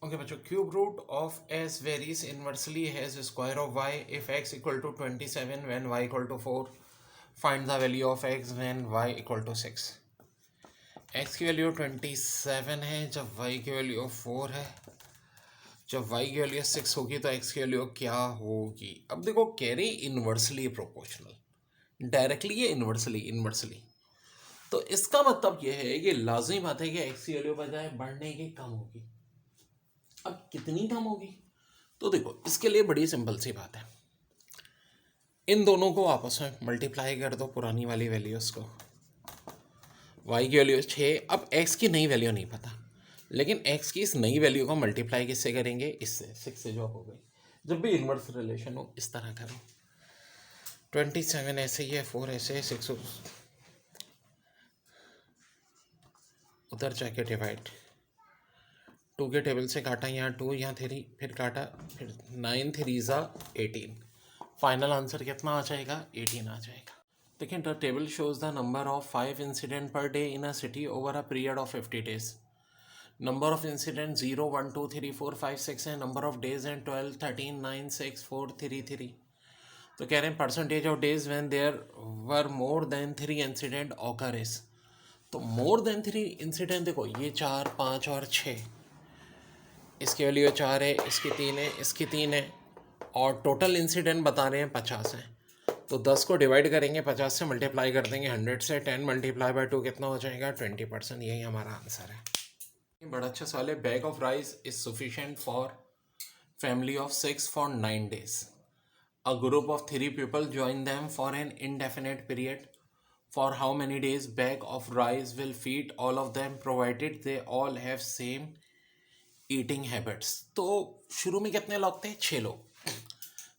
Okay बच्चों, cube root of S varies inversely has square of Y if X equal to 27 when Y equal to 4. Find the value of X when Y equal to 6. X की value 27 है जब Y की value 4 है. जब Y की value 6 होगी तो x की वैल्यू क्या होगी. अब देखो, कह रही इनवर्सली प्रोपोर्शनल, डायरेक्टली या इनवर्सली. तो इसका मतलब यह है कि लाजमी बात है कि एक्स की वैल्यू बजाय बढ़ने की कम होगी. अब कितनी कम होगी, तो देखो इसके लिए बड़ी सिंपल सी बात है. इन दोनों को आपस में मल्टीप्लाई कर दो, पुरानी वाली वैल्यूज को. y की वैल्यू 6. अब x की नई वैल्यू नहीं पता, लेकिन x की इस नई वैल्यू को मल्टीप्लाई किससे करेंगे, इससे. 6 से जो हो गई. जब भी इन्वर्स रिलेशन हो इस तरह करो. 27 ऐसे ही है, 4 ऐसे है, 6 उधर जाके डिवाइड. 2 के टेबल से काटा, यहाँ 2 यहाँ 3, फिर काटा, फिर 9 3 18. फाइनल आंसर कितना आ जाएगा, 18 आ जाएगा. देखिए, the table shows the number of 5 incident per day in a city over a period of 50 days. Number of incident 0 1 2 3 4 5 6 है. नंबर ऑफ डेज हैं 12 13 9 6 4 3 3. तो कह रहे हैं percentage of days when there were more than 3 incident occurs. तो more than 3 incident, देखो ये 4 5 और 6, इसकी वैल्यू 4 है, इसकी 3 है, इसकी 3 है, और टोटल इंसिडेंट बता रहे हैं 50 है. तो 10 को डिवाइड करेंगे, 50 से मल्टीप्लाई कर देंगे 100 से. 10 मल्टीप्लाई बाय 2 कितना हो जाएगा, 20%. यही हमारा आंसर है. बड़ा अच्छा सवाल है. Bag of rice is sufficient for family of 6 for 9 days. A group of 3 people join them for an indefinite period. For how many days bag of rice will feed all of them provided they all have same eating habits. तो शुरू में कितने लोग थे, 6 लोग.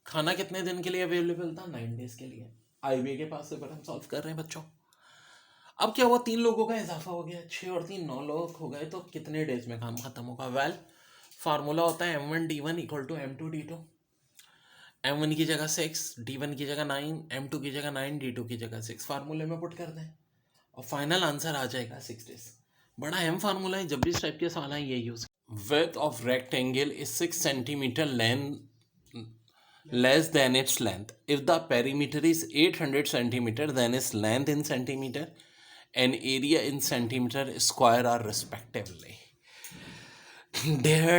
खाना कितने दिन के लिए अवेलेबल था, 9 days के लिए. आईबीए के पास से पर हम सॉल्व कर रहे हैं बच्चों. अब क्या हुआ, 3 लोगों का इजाफा हो गया, 6 और 3 9 लोग हो गए. तो कितने डेज में काम खत्म होगा. वेल, फार्मूला होता है m1d1 equal to m2d2. m1 की जगह 6, d1 की जगह 9, m2 की जगह 9, d2 की जगह 6. फार्मूले में पुट कर दें और फाइनल आंसर आ जाएगा 6 days. बड़ा अहम फार्मूला है, जब भी इस टाइप के सवाल आए ये use. width of rectangle is 6 centimeter less than its length. If the perimeter is 800 centimeter, then its length in centimeter and area in centimeter square are respectively. Dear.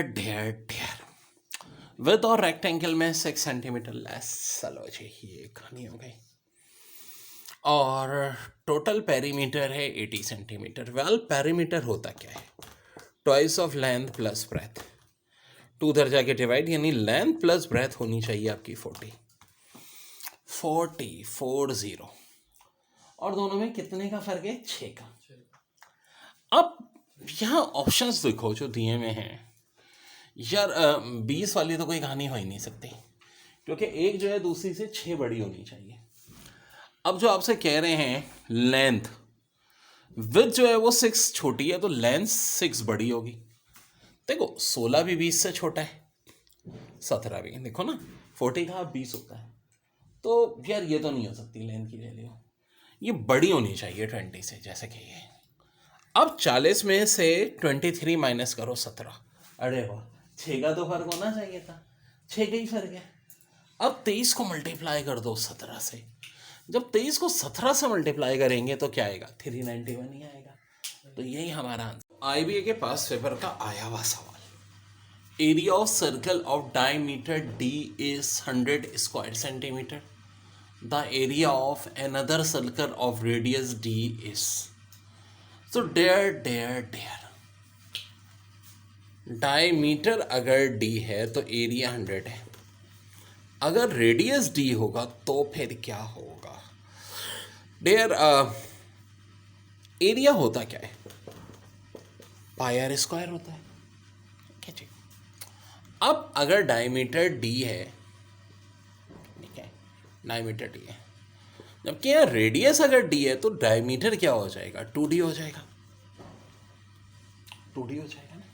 Width और rectangle में 6 centimeter less. चलो जी, ये कहानी हो गई. और total perimeter है 80 centimetre. Well, perimeter होता क्या है, twice of length plus breadth. 2 उधर जाके डिवाइड, यानी लेंथ प्लस ब्रेथ होनी चाहिए आपकी 40. और दोनों में कितने का फर्क है, 6 का. अब यहाँ ऑप्शंस देखो जो दिए हुए हैं यार. 20 वाली तो कोई कहानी हो ही नहीं सकती, क्योंकि एक जो है दूसरी से 6 बड़ी होनी चाहिए. अब जो आपसे कह रहे हैं लेंथ, विथ जो है वो 6 छोटी है, तो लेंथ 6 बड़ी होगी. देखो 16 भी 20 से छोटा है, 17 भी. देखो ना, 40 का 20 होता है. तो यार ये तो नहीं हो सकती लेंथ की वैल्यू, ये बड़ी होनी चाहिए 20 से, जैसे कि ये. अब 40 में से 23 माइनस करो 17. अरे वाह, 6 का तो फर्क होना चाहिए था, 6 का ही फर्क है. अब 23 को मल्टीप्लाई कर दो 17 से. जब 23 को 17 से मल्टीप्लाई करेंगे तो क्या आएगा, 391 ही आएगा. तो यही हमारा आंसर. आईबीए के पास पेपर का आया हुआ सवाल. Area of circle of diameter d is 100 square centimeter. The area of another circle of radius d is. So dear. Diameter अगर d है तो एरिया 100 है. अगर रेडियस d होगा तो फिर क्या होगा. डेयर, एरिया होता क्या है, पाई आर स्क्वायर होता है. ठीक है. अब अगर डायमीटर d है, ठीक है, डायमीटर d है, जबकि यहाँ रेडियस अगर d है तो डायमीटर क्या हो जाएगा, 2d हो जाएगा. 2d हो जाएगा ना.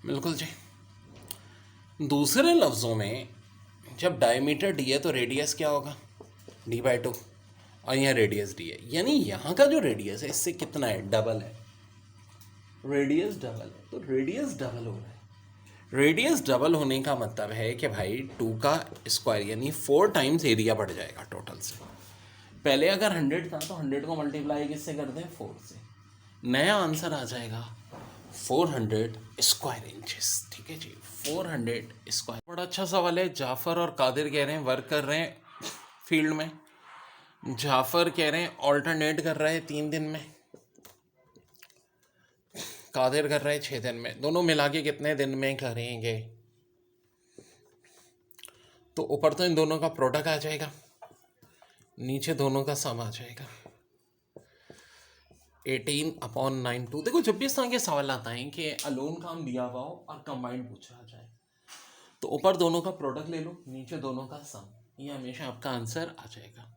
बिल्कुल जी. दूसरे लफ्ज़ों में जब डायमीटर d है तो रेडियस क्या होगा, d/2, और यहाँ रेडियस d है, यानी यहाँ का जो रेडियस है इससे कितना है, डबल है. रेडियस डबल है तो रेडियस डबल हो रहा है। रेडियस डबल होने का मतलब है कि भाई 2 का स्क्वायर यानी 4 टाइम्स एरिया बढ़ जाएगा टोटल से। पहले अगर 100 था तो 100 को मल्टीप्लाई किससे कर दें 4 से, नया आंसर आ जाएगा 400 स्क्वायर इंचेस। ठीक है जी, 400 स्क्वायर। बड़ा अच्छा सवाल है। जाफ़र और कादिर कह रहे हैं वर्क कर रहे हैं फील्ड में। जाफ़र कह रहे हैं ऑल्टरनेट कर रहा है 3 दिन में, कादिर कर रहे हैं 6 दिन में। दोनों मिला के कितने दिन में करेंगे? तो ऊपर तो इन दोनों का प्रोडक्ट आ जाएगा, नीचे दोनों का सम आ जाएगा 18/9। देखो जब भी इस तरह के सवाल आता है कि अलोन काम दिया हुआ हो और कंबाइंड पूछा जाए तो ऊपर दोनों का प्रोडक्ट ले लो, नीचे दोनों का सम, ये हमेशा आपका आंसर आ जाएगा।